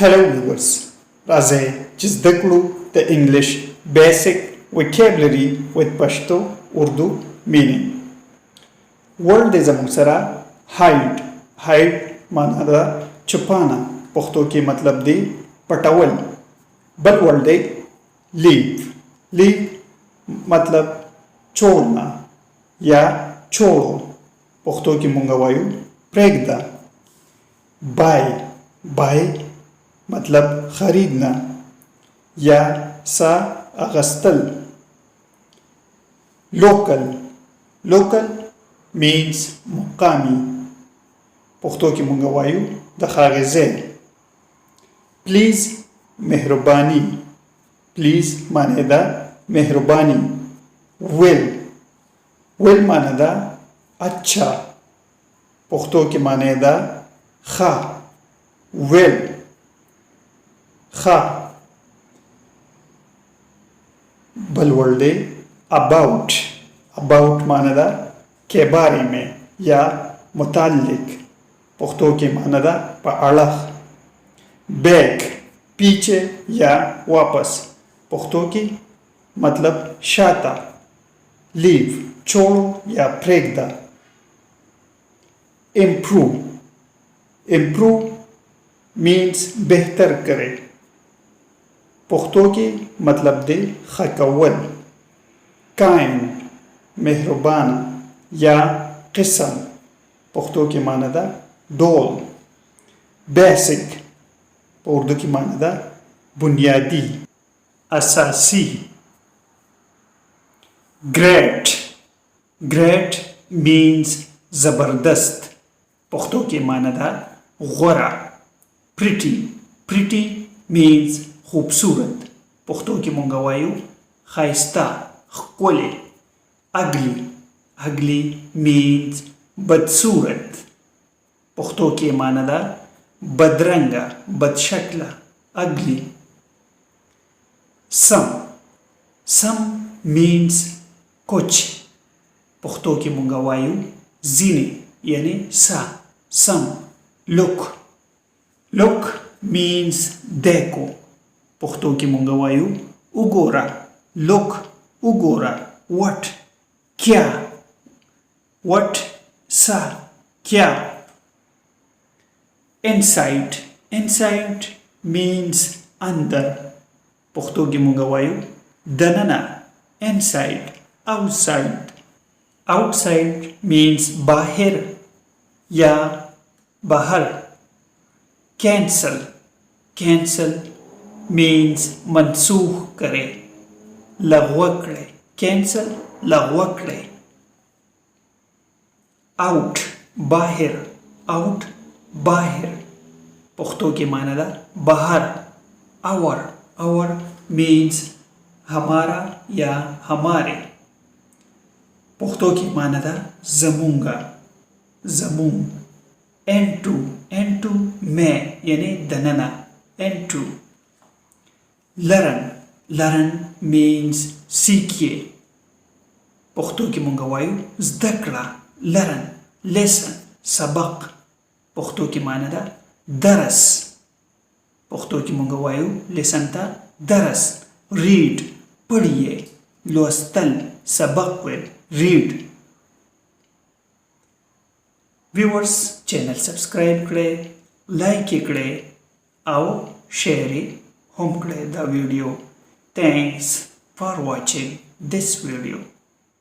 Hello viewers, راځئ چې زده کړو د انګلیش بیسیک وکیبلري with پښتو اردو مینینګ. ورډ دی زموږ سره هاید. هاید معنا ده چپانه، پښتو کې مطلب دی پټول. بل ورډ دی لیو. لیو مطلب छोड़ना या छोड़ो، پښتو کې مونږ وایو پرېږده. बाय बाय मतलब खरीदना या सा अगस्तल. लोकल लोकल मीन्स मुकामी، پښتو کې مونږ وایو د هغې ځای. प्लीज مهرباني، प्लीज معنی ده مهرباني. ویل ویل معنی ده اچھا، پښتو کې معنی ده ښه. ویل ښه. بل ورډ دی اباؤٹ. اباؤٹ معنی ده کے بارے میں یا متعلق، پښتو کې معنی ده په اړه. بیک پیچھے یا واپس، پښتو کې مطلب شاته. لیو छोड़ो या پرېږده. improve improve means بهتر کرے، پښتو کې مطلب دی ښه کول. kind مهربانه یا قسم، پښتو کې معنی ده ډول. بیسیک په اردو کې معنی ده بنیادی، اساسی. great great means زبردست، پښتو کې معنی ده غوره. pretty pretty means خوبصورت، پښتو کې مونږ وایو ښایسته ښکلی. ugly ugly means بدصورت، پښتو کې معنی ده بدرنګه بدشکله ugly. some some means کچھ، پښتو کې مونږ وایو ځینې یعنی سا. some look look means دیکھو، پښتو کې مونږ وایو وګوره. look وګوره. what کیا، what سا کیا. inside inside means اندر، پښتو کې مونږ وایو دننه. inside outside outside means باهر یا بهر. cancel cancel means منسوخ کرے لغوه کړئ. cancel لغوه کړئ. out باهر out باهر، پښتو کې معنی ده بهر. our our means हमारा या हमारे، پښتو کې معنی ده زمونږه زمون. into into میں یعنی دننه into. learn learn means سیکھیے، پښتو کې مونږ وایو زده کړه. learn lesson سبق، پښتو کې معنی ده درس، پښتو کې مونږ وایو lesson ته درس. read پڑھیے لوستل سبق ویل read. viewers چینل سبسکرایب کړئ، لایک یې کړئ او شیر یې هم کړئ دا ویډیو. thanks for watching this video.